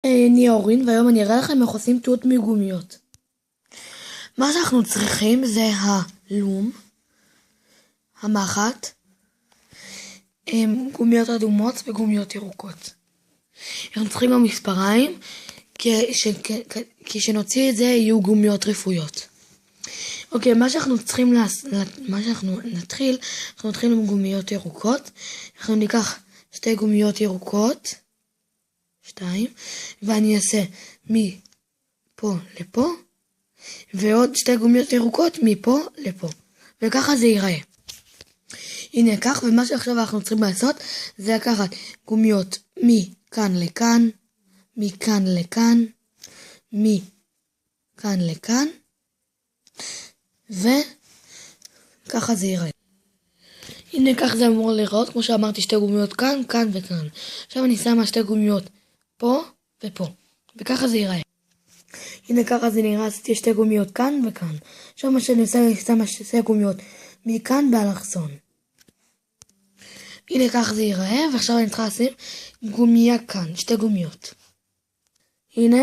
אני אורין, והיום אני אראה לכם איך עושים תות מגומיות. מה שאנחנו צריכים זה הלום, המחט, גומיות אדומות וגומיות ירוקות. אנחנו צריכים גם מספריים, כי כשנוציא את זה יהיו גומיות רפואיות. אוקיי, מה שאנחנו נתחיל עם גומיות ירוקות. אנחנו ניקח 2 גומיות ירוקות, 2, ואני אעשה מפה לפה, ועוד 2 גומיות ירוקות מפה לפה, וככה זה ייראה. הנה כך, ומה שעכשיו אנחנו צריכים לעשות זה לקחת גומיות מכאן לכאן, מכאן לכאן, מכאן לכאן, וככה זה ייראה. הנה כך זה אמור לראות, כמו שאמרתי, 2 גומיות כאן, כאן וכאן. עכשיו אני שמה 2 גומיות פה ופה, וככה זה ייראה. הנה ככה זה נראה, עשיתי 2 גומיות כאן וכאן. עכשיו מה שאני עושה, אני שמה 2 גומיות מכאן באלכסון. הנה ככה זה ייראה, ועכשיו אני צריכה לשים גומיה כאן, 2 גומיות. הנה,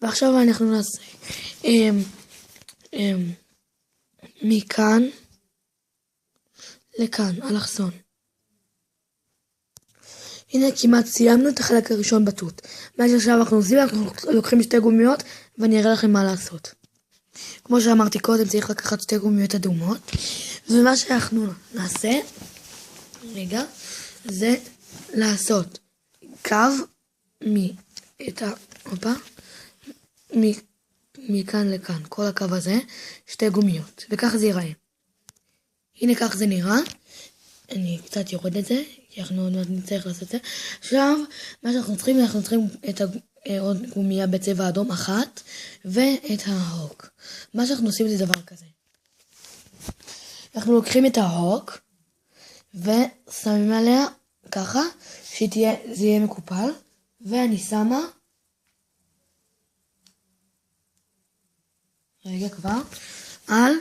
ועכשיו אנחנו נעשה מכאן לכאן, אלכסון. הנה כמעט סיימנו את החלק הראשון בתות. מה שעכשיו אנחנו עושים, אנחנו לוקחים 2 גומיות ואני אראה לכם מה לעשות. כמו שאמרתי קודם, צריך לקחת 2 גומיות אדומות, ומה שאנחנו נעשה, זה לעשות קו מכאן לכאן, כל הקו הזה, 2 גומיות, וכך זה ייראה. הנה כך זה נראה. אני קצת יורד את זה, כי אנחנו עוד מעט נצטרך לעשות את זה. עכשיו, מה שאנחנו צריכים, את עוד גומיה בצבע אדום אחת, ואת ההוק. מה שאנחנו עושים זה דבר כזה. אנחנו לוקחים את ההוק, ושמים עליה ככה, שזה יהיה מקופל, ואני שמה, כבר, על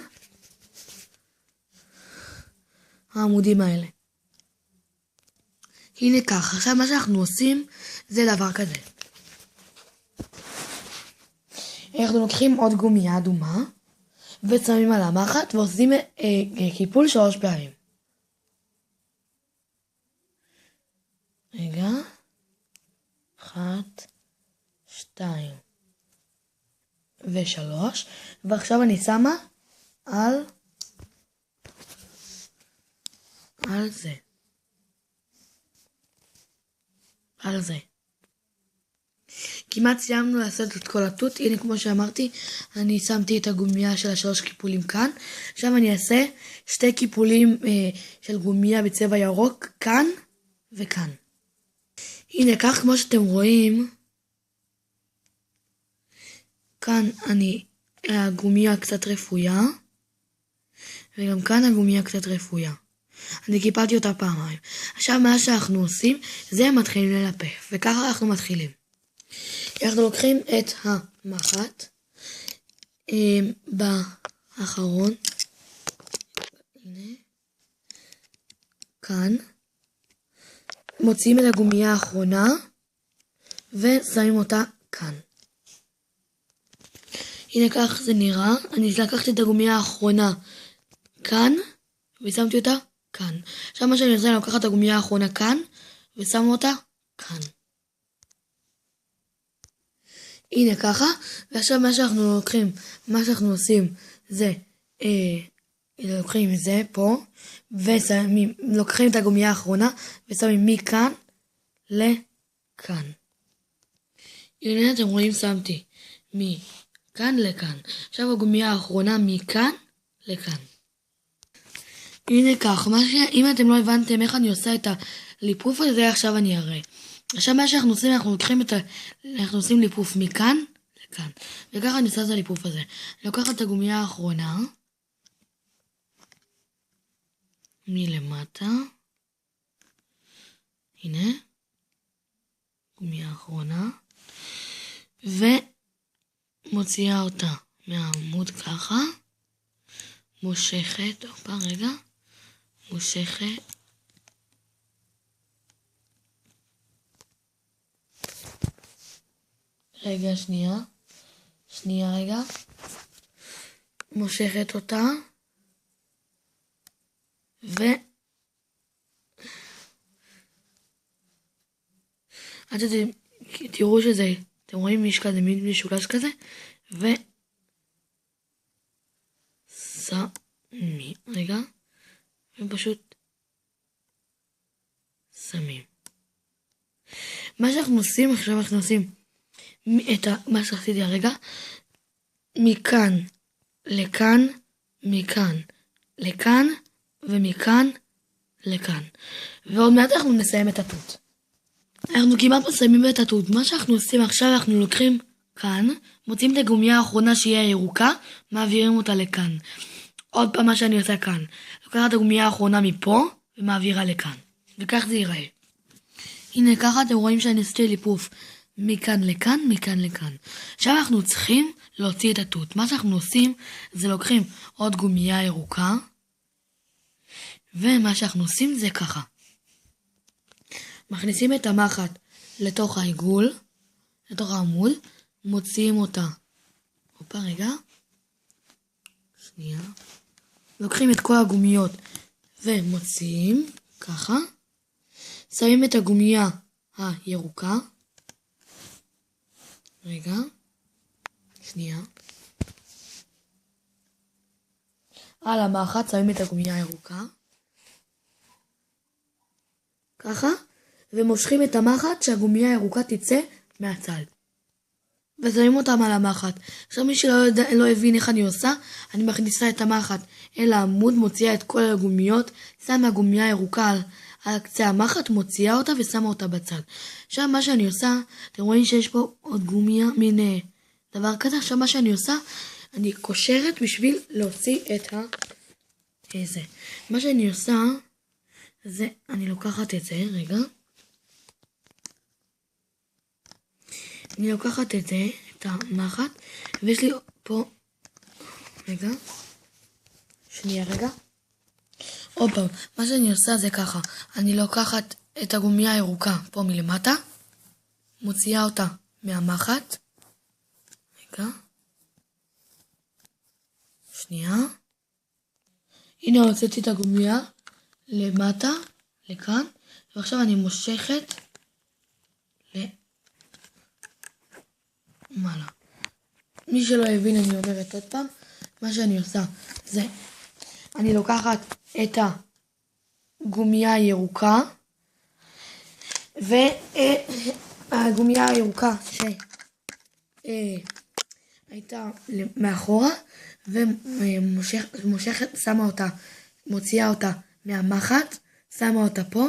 העמודים האלה. הנה כך, עכשיו מה שאנחנו עושים זה דבר כזה. אנחנו לוקחים עוד גומיה אדומה, ושמים על המחט, ועושים קיפול 3 פעמים. 1, 2 ו3, ועכשיו אני שמה על זה. על זה. כמעט סיימנו לעשות את כל התות. הנה כמו שאמרתי, אני שמתי את הגומיה של 3 קיפולים כאן. עכשיו אני אעשה 2 קיפולים של גומיה בצבע ירוק כאן וכאן. הנה כך כמו שאתם רואים, כאן הגומיה קצת רפויה, וגם כאן הגומיה קצת רפויה. אני קיפלתי אותה פעמיים. עכשיו מה שאנחנו עושים זה מתחילים ללפף, וככה אנחנו מתחילים. אנחנו לוקחים את המחט באחרון, הנה, כאן, מוציאים את הגומיה האחרונה ושמים אותה כאן. הנה כך זה נראה. אני לקחתי את הגומיה האחרונה כאן ושמתי אותה כאן. עכשיו מה שאני עושה, אני לוקחת את הגומיה האחרונה כאן ושם אותה כאן. הנה ככה. ועכשיו מה שאנחנו עושים זה לוקחים זה פה לוקחים את הגומיה האחרונה ושמים מכאן לכאן. הנה אתם רואים, שמתי מכאן לכאן. עכשיו הגומיה האחרונה מכאן לכאן. הנה כך, אם אתם לא הבנתם איך אני עושה את הליפוף הזה, עכשיו אני אראה. עכשיו מה שאנחנו עושים, אנחנו עושים ליפוף מכאן לכאן. וככה אני עושה את הליפוף הזה. אני לוקחת את הגומיה האחרונה, מלמטה, הנה, גומיה האחרונה, ומוציאה אותה מהעמוד ככה, מושכת, מושכת, רגע, שנייה רגע. מושכת אותה. עד תראו שזה, אתם רואים יש כזה מין משולש כזה, שמים, רגע, ופשוט שמים. מה שאנחנו עושים, עכשיו אנחנו עושים מה שעשיתי הרגע, מכאן לכאן, מכאן לכאן, ומכאן לכאן. ועוד מעט אנחנו נסיים את התות. אנחנו כמעט מסיימים את התות. מה שאנחנו עושים עכשיו, אנחנו לוקחים כאן, מוצאים את הגומיה האחרונה שהיא הירוקה, מעבירים אותה לכאן. עוד פעם מה שאני עושה כאן. לוקחת את הגומיה האחרונה מפה, ומעבירה לכאן. וכך זה ייראה. הנה ככה אתם רואים שאני עשיתי ליפוף מכאן לכאן, מכאן לכאן. עכשיו אנחנו צריכים להוציא את התות. מה שאנחנו עושים זה לוקחים עוד גומיה ירוקה, ומה שאנחנו עושים זה ככה. מכניסים את המחט לתוך העיגול, לתוך העמוד, מוציאים אותה. הופה רגע. שנייה. לוקחים את כל הגומיות ומוציאים, ככה. שמים את הגומייה הירוקה. רגע. שנייה. על המחט שמים את הגומייה הירוקה. ככה. ומושכים את המחט שהגומייה הירוקה תצא מהצד. ושמים אותם על המחט. עכשיו מי שלא הבין איך אני עושה, אני מכניסה את המחט אל העמוד, מוציאה את כל הגומיות, שמה הגומייה הירוקה על קצה המחט, מוציאה אותה ושמה אותה בצד. עכשיו מה שאני עושה, אתם רואים שיש פה עוד גומיה, מין דבר כזה. עכשיו מה שאני עושה, אני קושרת בשביל להוציא את זה. מה שאני עושה, זה, אני לוקחת את זה, רגע. אני לוקחת את זה, את המחט, ויש לי פה, רגע, שנייה רגע. עוד פעם, מה שאני עושה זה ככה, אני לוקחת את הגומייה הירוקה פה מלמטה, מוציאה אותה מהמחט, רגע, שנייה, הנה הוצאתי את הגומייה למטה, לכאן, ועכשיו אני מושכת למעלה. מי שלא הבין אני אומרת עוד פעם, מה שאני עושה זה, אני לוקחת את הגומייה הירוקה, והגומייה הירוקה שהייתה מאחורה, ומושכת, שמה אותה, מוציאה אותה מהמחט, שמה אותה פה,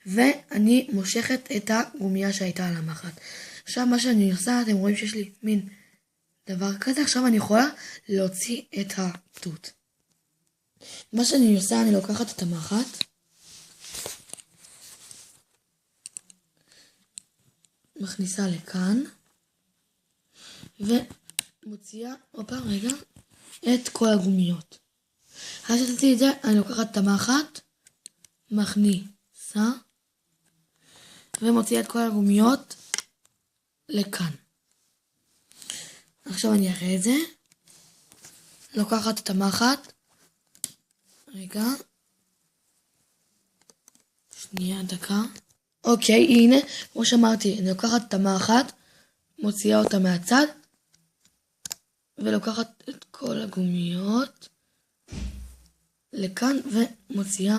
ואני מושכת את הגומייה שהייתה על המחט. עכשיו מה שאני עושה, אתם רואים שיש לי מין דבר כזה, עכשיו אני יכולה להוציא את התות. מה שאני עושה, אני לוקחת את המחט, מכניסה לכאן, ומוציאה, רגע, את כל הגומיות. אחרי שעשיתי את זה, אני לוקחת את המחט, מכניסה, ומוציאה את כל הגומיות לכאן. עכשיו אני אראה את זה. לוקחת את המחט, רגע, שנייה, דקה. אוקיי, הנה, כמו שאמרתי, אני לוקחת את המחט, מוציאה אותה מהצד, ולוקחת את כל הגומיות לכאן, ומוציאה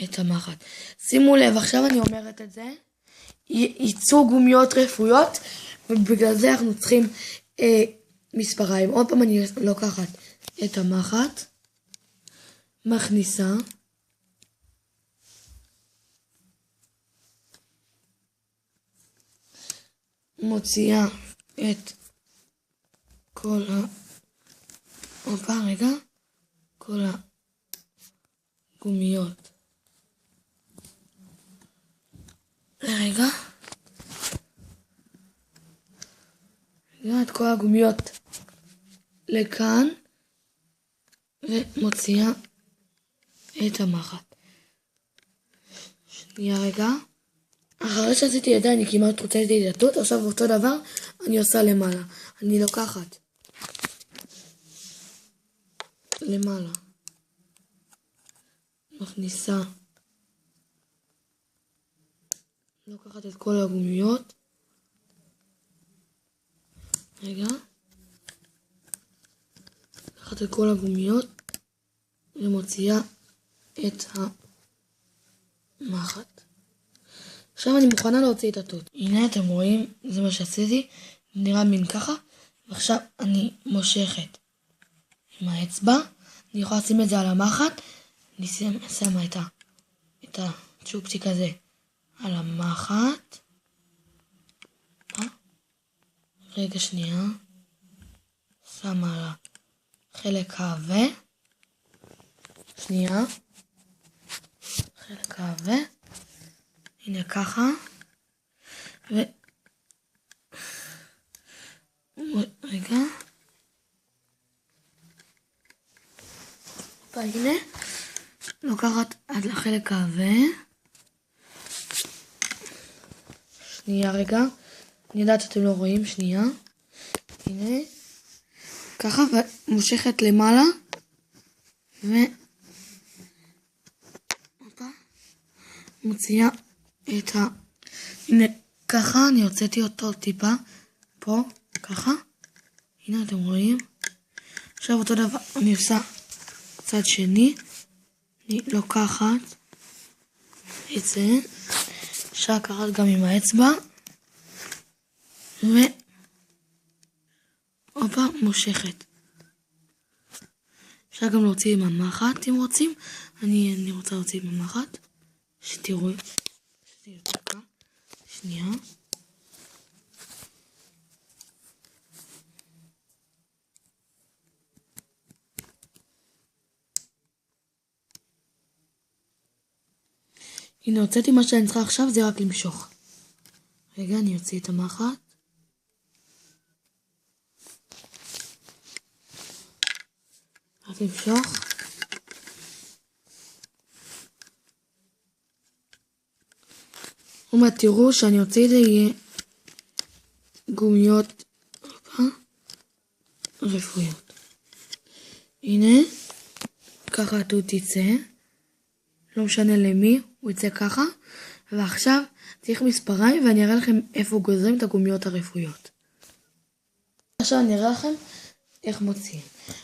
את המחט. שימו לב, עכשיו אני אומרת את זה, ייצור גומיות רפואיות, ובגלל זה אנחנו צריכים מספריים. עוד פעם אני לוקחת את המחט, מכניסה, מוציאה את כל כל הגומיות. רגע. את כל הגומיות לכאן, ומוציאה את המחט. שנייה רגע. אחרי שעשיתי את זה, אני כמעט הוצאתי את התות. עכשיו אותו דבר, אני עושה למעלה. אני לוקחת למעלה, מכניסה, לוקחת את כל הגומיות, רגע, לוקחת את כל הגומיות ומוציאה את המחט. עכשיו אני מוכנה להוציא את התות. הנה אתם רואים, זה מה שעשיתי, נראה מין ככה, ועכשיו אני מושכת עם האצבע, אני יכולה לשים את זה על המחט, אני שמה את הצ'ופצ'יק הזה על המחט. רגע שנייה, שמה על החלק העבה, שנייה, חלק העבה, הנה ככה, רגע, והנה, לוקחת עד לחלק העבה, שנייה רגע, אני יודעת שאתם לא רואים, שנייה, הנה, ככה, ומושכת למעלה, מוציאה את הנה ככה, אני הוצאתי אותו טיפה, פה, ככה, הנה אתם רואים, עכשיו אותו דבר, אני עושה צד שני, אני לוקחת את זה, אפשר לקחת גם עם האצבע, והופה, מושכת. אפשר גם להוציא עם המחט אם רוצים, אני רוצה להוציא עם המחט, שתראו, שזה יותר קל, שנייה. הנה, הוצאתי מה שאני צריכה עכשיו, זה רק למשוך. רגע, אני אוציא את המחט. רק למשוך. ומה, תראו שאני אוציא את זה יהיה גומיות רפואיות. הנה, ככה התות יצא. לא משנה למי, הוא יצא ככה. ועכשיו צריך מספריים ואני אראה לכם איפה גוזרים את הגומיות הרפואיות. עכשיו אני אראה לכם איך מוציאים.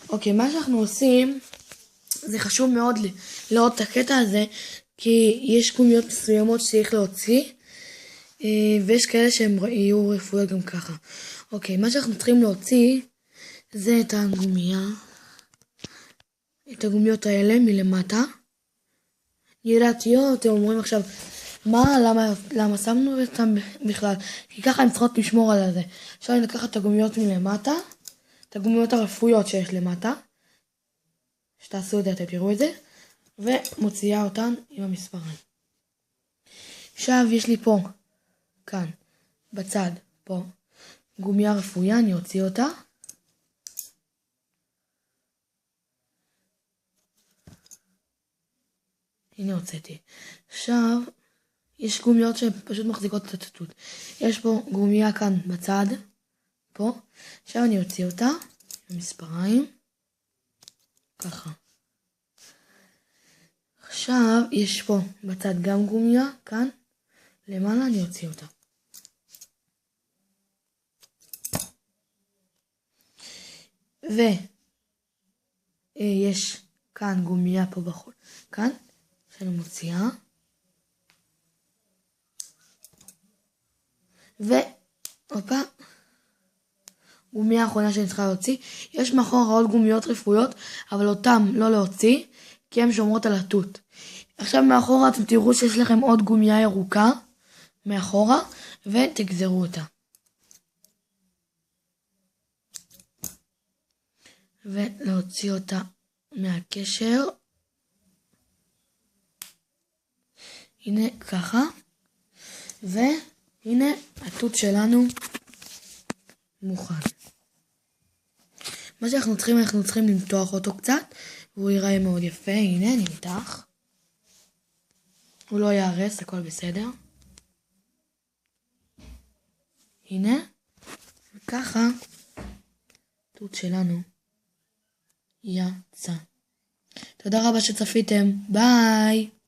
אוקיי, מה שאנחנו עושים, זה חשוב מאוד לראות את הקטע הזה, כי יש גומיות מסוימות שצריך להוציא, ויש כאלה שהם יהיו רפואיות גם ככה. אוקיי, מה שאנחנו צריכים להוציא, זה את הגומיה, את הגומיות האלה מלמטה. יודעת, אתם אומרים עכשיו, למה שמנו אותם בכלל? כי ככה הן צריכות לשמור על זה. עכשיו אני לקחת את הגומיות מלמטה, את הגומיות הרפואיות שיש למטה, שתעשו את זה, אתם תראו את זה, ומוציאה אותן עם המספריים. עכשיו יש לי פה, כאן, בצד, פה, גומיה רפויה, אני אוציא אותה. הנה הוצאתי. עכשיו, יש גומיות שפשוט מחזיקות את התות. יש פה גומיה כאן בצד, פה. עכשיו אני אוציא אותה, עם מספריים. ככה. עכשיו, יש פה בצד גם גומיה, כאן. למעלה אני אוציא אותה. ויש כאן גומיה פה בחול. כאן. שאני מוציאה. והופה. גומיה האחרונה שאני צריכה להוציא. יש מאחורה עוד גומיות רפואיות, אבל אותם לא להוציא, כי הן שומרות על התות. עכשיו מאחורה אתם תראו שיש לכם עוד גומיה ירוקה, מאחורה, ותגזרו אותה. ולהוציא אותה מהקשר. הנה ככה. והנה התות שלנו מוכן. מה שאנחנו צריכים למתוח אותו קצת, והוא ייראה מאוד יפה. הנה אני מתח. הוא לא יערס, הכל בסדר. הנה. ככה, תות שלנו יצא. תודה רבה שצפיתם, ביי!